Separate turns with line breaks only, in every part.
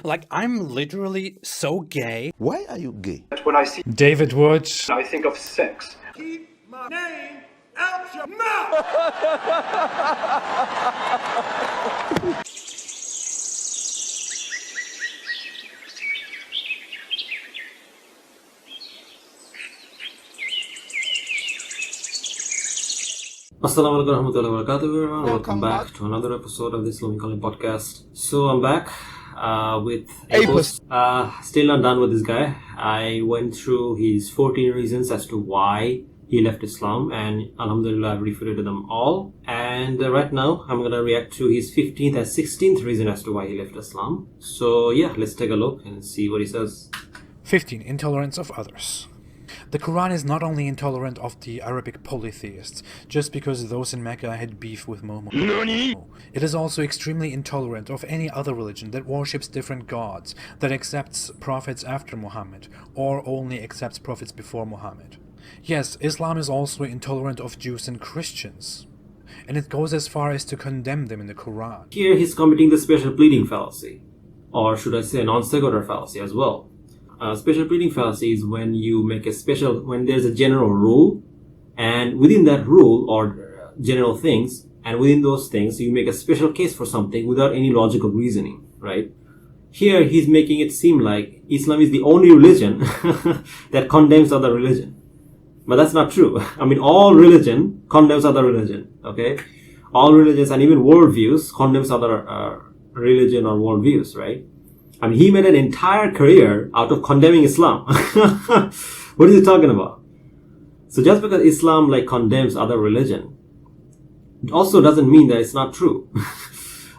Like, I'm literally so gay.
Why are you gay?
When I see
David Wood,
I think of sex.
Keep my name out your mouth!
Assalamu alaikum warahmatullahi wabarakatuh, everyone. Welcome back to another episode of the Islamic podcast. So I'm back with a post. Still not done with this guy. I went through his 14 reasons as to why he left Islam, and alhamdulillah I've refuted them all. And right now I'm going to react to his 15th and 16th reason as to why he left Islam. So yeah, let's take a look and see what he says.
15. Intolerance of others. The Quran is not only intolerant of the Arabic polytheists, just because those in Mecca had beef with Muhammad. It is also extremely intolerant of any other religion that worships different gods, that accepts prophets after Muhammad, or only accepts prophets before Muhammad. Yes, Islam is also intolerant of Jews and Christians, and it goes as far as to condemn them in the Quran.
Here he's committing the special pleading fallacy, or should I say non sequitur fallacy as well. Special pleading fallacy is when you make when there's a general rule, and within that rule or general things, and within those things you make a special case for something without any logical reasoning, right? Here he's making it seem like Islam is the only religion that condemns other religion. But that's not true. I mean, all religion condemns other religion, okay? All religions and even worldviews condemns other religion or worldviews, right? I mean, he made an entire career out of condemning Islam. What is he talking about? So just because Islam condemns other religion, it also doesn't mean that it's not true.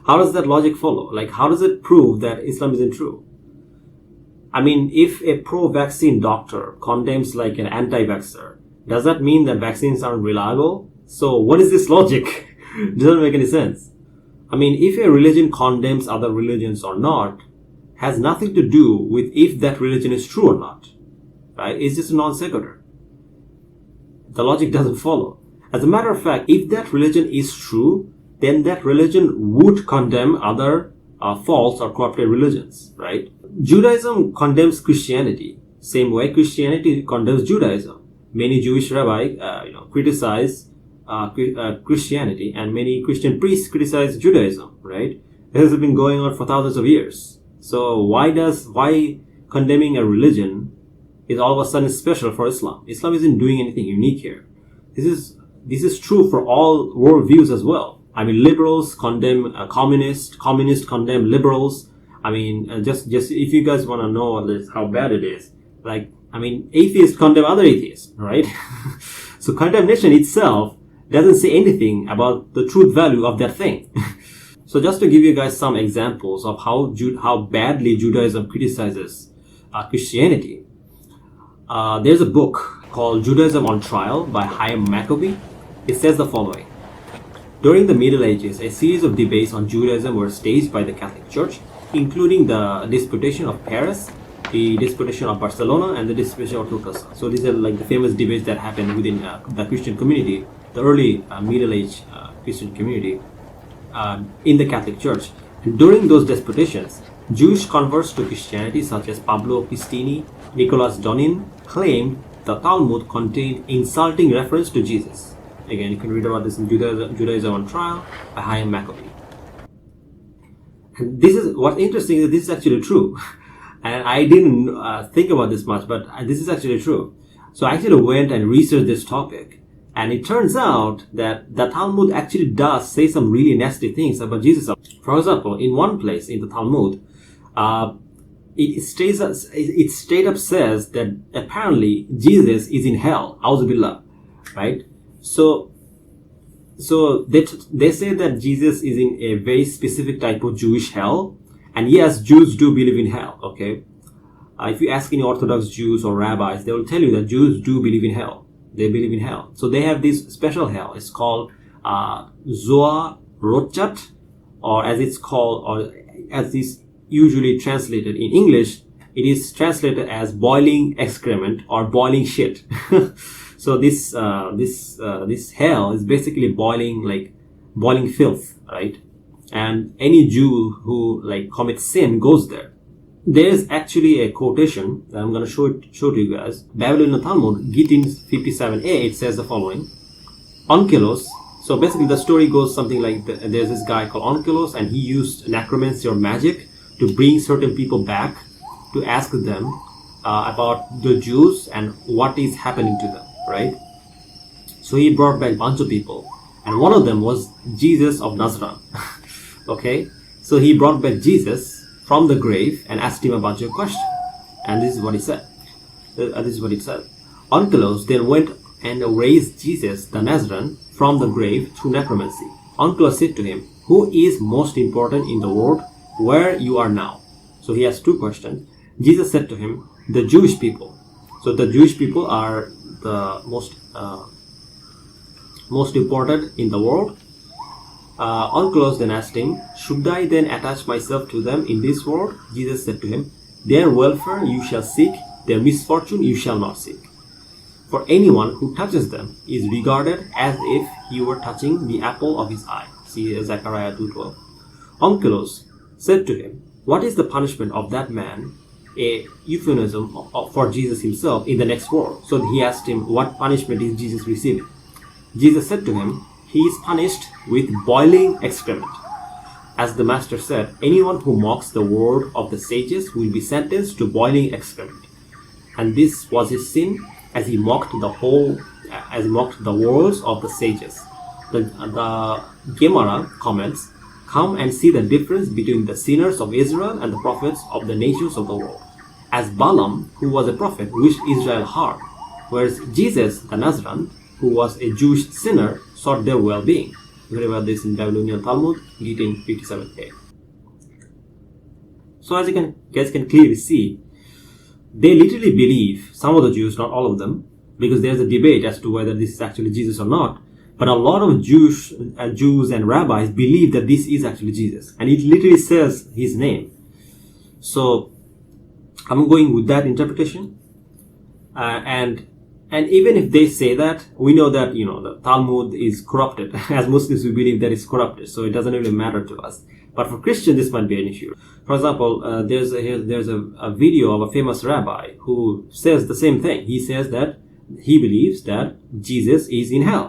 How does that logic follow? How does it prove that Islam isn't true? I mean, if a pro-vaccine doctor condemns an anti-vaxxer, does that mean that vaccines aren't reliable? So what is this logic? It doesn't make any sense. I mean, if a religion condemns other religions or not, has nothing to do with if that religion is true or not, right? It's just a non sequitur. The logic doesn't follow. As a matter of fact, if that religion is true, then that religion would condemn other false or corrupted religions, right? Judaism condemns Christianity, same way Christianity condemns Judaism. Many Jewish rabbis, criticize Christianity, and many Christian priests criticize Judaism, right? This has been going on for thousands of years. So why condemning a religion is all of a sudden special for Islam? Islam isn't doing anything unique here. This is true for all worldviews as well. I mean, liberals condemn communists condemn liberals. I mean, just if you guys want to know how bad it is, atheists condemn other atheists, right? So condemnation itself doesn't say anything about the truth value of that thing. So just to give you guys some examples of how badly Judaism criticizes Christianity, there's a book called Judaism on Trial by Chaim Maccabee. It says the following: during the Middle Ages, a series of debates on Judaism were staged by the Catholic Church, including the Disputation of Paris, the Disputation of Barcelona, and the Disputation of Tortosa. So these are the famous debates that happened within the Christian community, the early Middle Age Christian community. In the Catholic Church. And during those disputations, Jewish converts to Christianity such as Pablo Pistini, Nicholas Donin claimed the Talmud contained insulting reference to Jesus. Again, you can read about this in Judaism on Trial by Chaim Maccabee. And what's interesting is that this is actually true. And I didn't think about this much, but this is actually true. So I actually went and researched this topic. And it turns out that the Talmud actually does say some really nasty things about Jesus. For example, in one place in the Talmud, it straight up says that apparently Jesus is in hell. Auzubillah, right? So they say that Jesus is in a very specific type of Jewish hell. And yes, Jews do believe in hell, okay? If you ask any Orthodox Jews or rabbis, they will tell you that Jews do believe in hell. They believe in hell. So they have this special hell. It's called Zoar Rotchat, or as it's called, or as is usually translated in English, it is translated as boiling excrement or boiling shit. So this hell is basically boiling filth, right? And any Jew who commits sin goes there. there is actually a quotation that I'm going to show to you guys. Babylonian Talmud, Gittin 57a, it says the following. Onkelos, so basically the story goes something like, there's this guy called Onkelos, and he used necromancy or magic to bring certain people back to ask them about the Jews and what is happening to them, right? So he brought back a bunch of people, and one of them was Jesus of Nazareth. Okay, so he brought back Jesus from the grave and asked him a bunch of questions, and this is what he said. Onkelos then went and raised Jesus the Nazarene from the grave through necromancy. Onkelos said to him, "Who is most important in the world where you are now?" So he has two questions. Jesus said to him, "The Jewish people." So the Jewish people are the most important in the world. Onkelos then asked him, "Should I then attach myself to them in this world?" Jesus said to him, "Their welfare you shall seek, their misfortune you shall not seek. For anyone who touches them is regarded as if he were touching the apple of his eye." See Zechariah 2:12. Onkelos said to him, "What is the punishment of that man?" A euphemism for Jesus himself in the next world. So he asked him, what punishment is Jesus receiving? Jesus said to him, "He is punished with boiling excrement. As the Master said, anyone who mocks the word of the sages will be sentenced to boiling excrement. And this was his sin, as he mocked the words of the sages." The Gemara comments, "Come and see the difference between the sinners of Israel and the prophets of the nations of the world. As Balaam, who was a prophet, wished Israel harm, whereas Jesus the Nazarene, who was a Jewish sinner, sought their well-being." You read about this in Babylonian Talmud, Gittin 57a. So as you guys can clearly see, they literally believe, some of the Jews, not all of them, because there's a debate as to whether this is actually Jesus or not. But a lot of Jews and rabbis believe that this is actually Jesus, and it literally says his name. So I'm going with that interpretation, and even if they say that, we know that the Talmud is corrupted. As Muslims, we believe that it's corrupted, so it doesn't really matter to us. But for Christians, this might be an issue. For example, there's a video of a famous rabbi who says the same thing. He says that he believes that Jesus is in hell.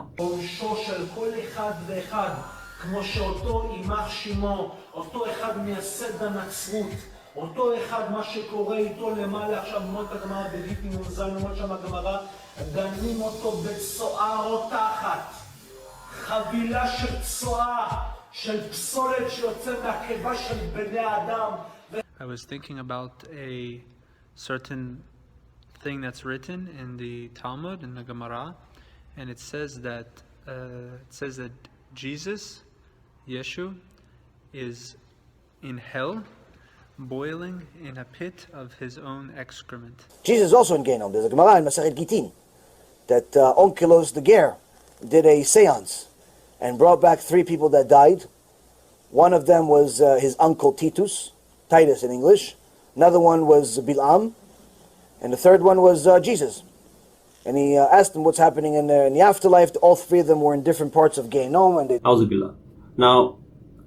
אותו אחד, מה שקורה איתו למעלה עכשיו, מות הגמרא בגיטין מוזן, אומרת שם הגמרא, דנים אותו בצואה רותחת, חבילה של צואה, של פסולת שיוצא מהקיבה של בני האדם.
I was thinking about a certain thing that's written in the Talmud, in the Gemara, and it says that Jesus, Yeshu, is in hell, boiling in a pit of his own excrement.
Jesus is also in Gehenom. There's a Gemara in Masechet Gittin that Onkelos the Ger did a seance and brought back 3 people that died. One of them was his uncle Titus in English. Another one was Bilam, and the third one was Jesus. And he asked them what's happening in the afterlife. All 3 of them were in different parts of Gehenom, and they.
Auzubillah. Now,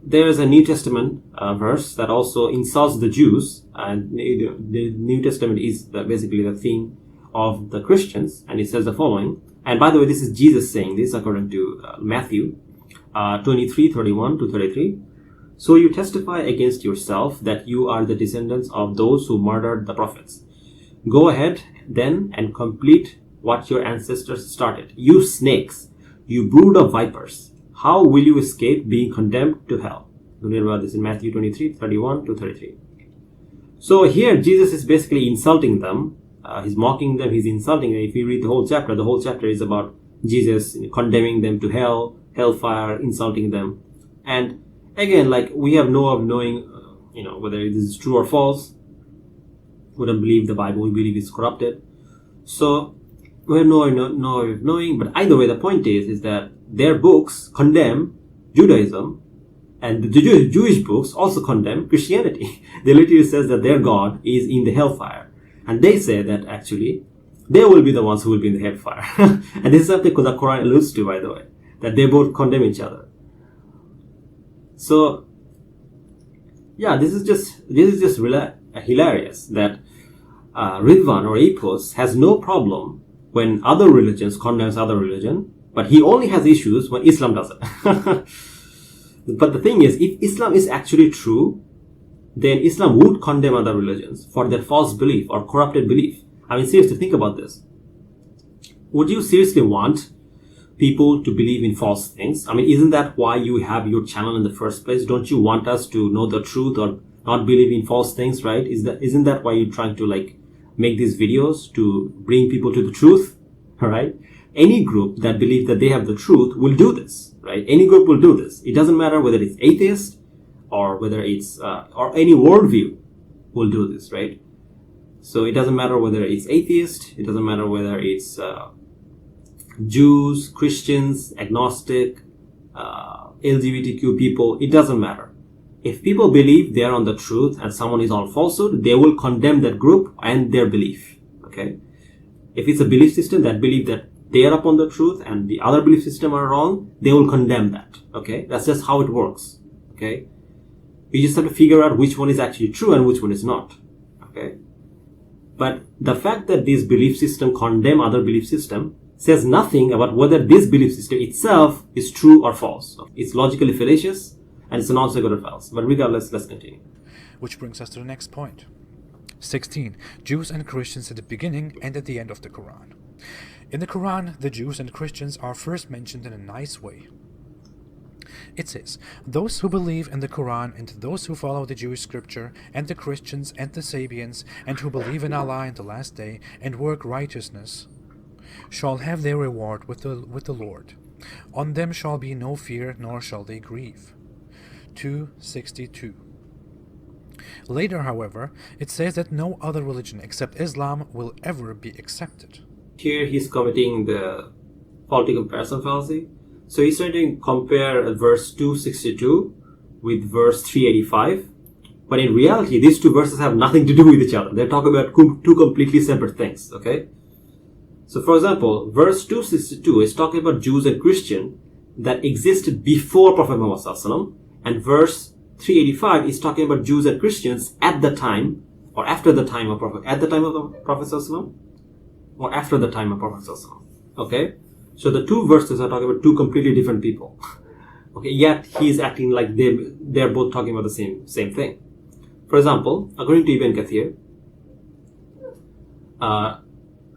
there is a New Testament verse that also insults the Jews, and the New Testament is basically the theme of the Christians, and it says the following. And by the way, this is Jesus saying this according to Matthew 23:31-33. "So you testify against yourself that you are the descendants of those who murdered the prophets. Go ahead then and complete what your ancestors started. You snakes, you brood of vipers. How will you escape being condemned to hell?" You read about this in Matthew 23:31-33. So here Jesus is basically insulting them. He's mocking them, he's insulting them. If you read the whole chapter is about Jesus condemning them to hell, hellfire, insulting them. And again, like, we have no way of knowing whether this is true or false. We don't believe the Bible, we believe it's corrupted. So we have no way of knowing, but either way, the point is that their books condemn Judaism, and the Jewish books also condemn Christianity. They literally says that their God is in the hellfire, and they say that actually they will be the ones who will be in the hellfire. And this is something the Quran alludes to, by the way, that they both condemn each other. So yeah, this is just hilarious that Ridvan or Apos has no problem when other religions condemns other religion, but he only has issues when Islam does it. But the thing is, if Islam is actually true, then Islam would condemn other religions for their false belief or corrupted belief. I mean, seriously, think about this. Would you seriously want people to believe in false things? I mean, isn't that why you have your channel in the first place? Don't you want us to know the truth or not believe in false things, right? Isn't that why you're trying to like make these videos, to bring people to the truth? All right? Any group that believes that they have the truth will do this, right? Any group will do this. It doesn't matter whether it's atheist or whether it's or any worldview will do this, right? So it doesn't matter whether it's atheist, it doesn't matter whether it's Jews, Christians, agnostic, LGBTQ people, it doesn't matter. If people believe they are on the truth and someone is on falsehood, they will condemn that group and their belief, okay? If it's a belief system that believe that they are upon the truth and the other belief system are wrong, they will condemn that, okay? That's just how it works, okay? You just have to figure out which one is actually true and which one is not, okay? But the fact that this belief system condemn other belief system says nothing about whether this belief system itself is true or false. It's logically fallacious and it's a non-sequitur false. But regardless, let's continue.
Which brings us to the next point. 16. Jews and Christians at the beginning and at the end of the Quran. In the Quran, the Jews and Christians are first mentioned in a nice way. It says, those who believe in the Quran and those who follow the Jewish scripture and the Christians and the Sabians and who believe in Allah and the last day and work righteousness shall have their reward with the Lord. On them shall be no fear, nor shall they grieve. 262. Later, however, it says that no other religion except Islam will ever be accepted.
Here he's committing the faulty comparison fallacy. So he's trying to compare verse 262 with verse 385. But in reality, these two verses have nothing to do with each other. They're talking about two completely separate things, okay? So for example, verse 262 is talking about Jews and Christians that existed before Prophet Muhammad Sallallahu, and verse 385 is talking about Jews and Christians at the time or after the time of Prophet, at the time of the Prophet Sallallahu, or after the time of Prophet Sallallahu, okay? So the two verses are talking about two completely different people. Okay, yet he's acting like they're both talking about the same thing. For example, according to Ibn Kathir,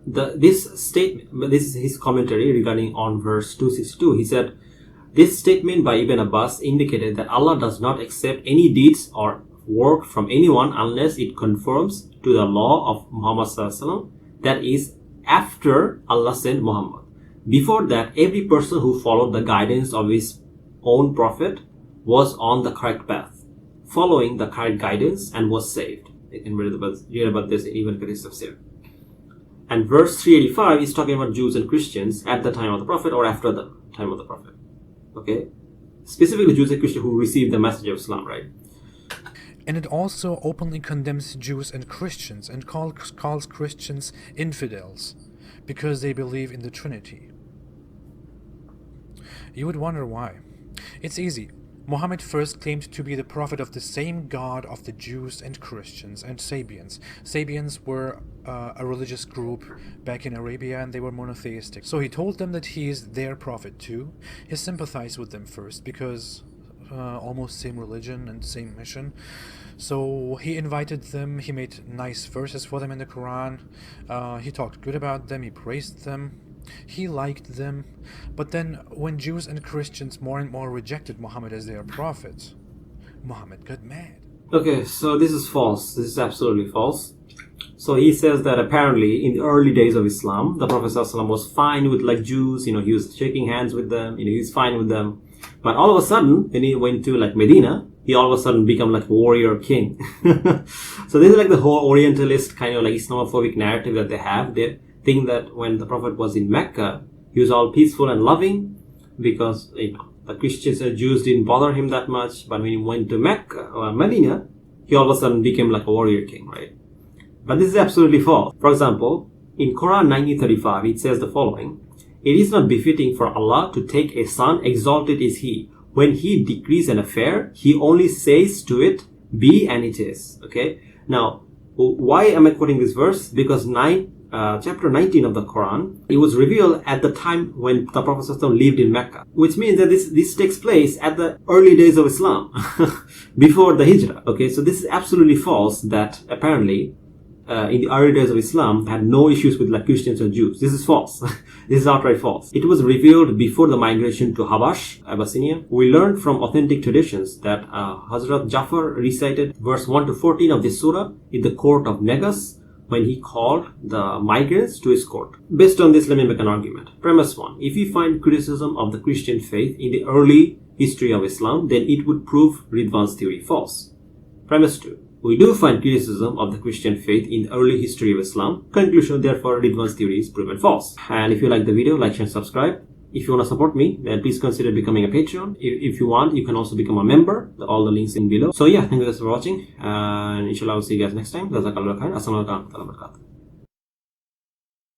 this statement, this is his commentary regarding on verse 262. He said, this statement by Ibn Abbas indicated that Allah does not accept any deeds or work from anyone unless it conforms to the law of Muhammad Sallallahu Alaihi Wasallam, that is, after Allah sent Muhammad. Before that, every person who followed the guidance of his own prophet was on the correct path, following the correct guidance, and was saved. You can read about this in Ibn Kathir's tafsir. And verse 385 is talking about Jews and Christians at the time of the prophet or after the time of the prophet. Okay? Specifically Jews and Christians who received the message of Islam, right?
And it also openly condemns Jews and Christians and calls Christians infidels because they believe in the Trinity. You would wonder why. It's easy. Muhammad first claimed to be the prophet of the same God of the Jews and Christians and Sabians. Sabians were a religious group back in Arabia, and they were monotheistic. So he told them that he is their prophet too. He sympathized with them first because almost same religion and same mission. So he invited them, he made nice verses for them in the Quran, he talked good about them, he praised them, he liked them. But then when Jews and Christians more and more rejected Muhammad as their prophet, Muhammad got mad.
Okay, so this is false. This is absolutely false. So he says that apparently in the early days of Islam, the Prophet ﷺ was fine with like Jews, he was shaking hands with them, he was fine with them. But all of a sudden, when he went to like Medina, he all of a sudden became like warrior king. So this is like the whole Orientalist kind of like Islamophobic narrative that they have. They think that when the Prophet was in Mecca, he was all peaceful and loving because the Christians and Jews didn't bother him that much. But when he went to Mecca or Medina, he all of a sudden became like a warrior king, right? But this is absolutely false. For example, in Quran 19:35, it says the following: "It is not befitting for Allah to take a son, exalted is He. When He decrees an affair, He only says to it, be, and it is." Okay? Now, Why am I quoting this verse? Because chapter 19 of the Quran, it was revealed at the time when the Prophet ﷺ lived in Mecca, which means that this takes place at the early days of Islam, before the Hijrah. Okay, so this is absolutely false, that apparently in the early days of Islam had no issues with like Christians or Jews. This is false. This is outright false. It was revealed before the migration to Habash, Abyssinia. We learned from authentic traditions that Hazrat Jafar recited verse 1 to 14 of this surah in the court of Negus when he called the migrants to his court. Based on this, let me make an argument. Premise 1. If you find criticism of the Christian faith in the early history of Islam, then it would prove Ridvan's theory false. Premise 2. We do find criticism of the Christian faith in the early history of Islam. Conclusion, therefore, Ridvan's theory is proven false. And if you like the video, like, share, and subscribe. If you want to support me, then please consider becoming a Patreon. If you want, you can also become a member. All the links in below. So yeah, thank you guys for watching. And inshallah, I will see you guys next time. Jazakallah khair. Assalamu alaikum warahmatullahi wabarakatuh.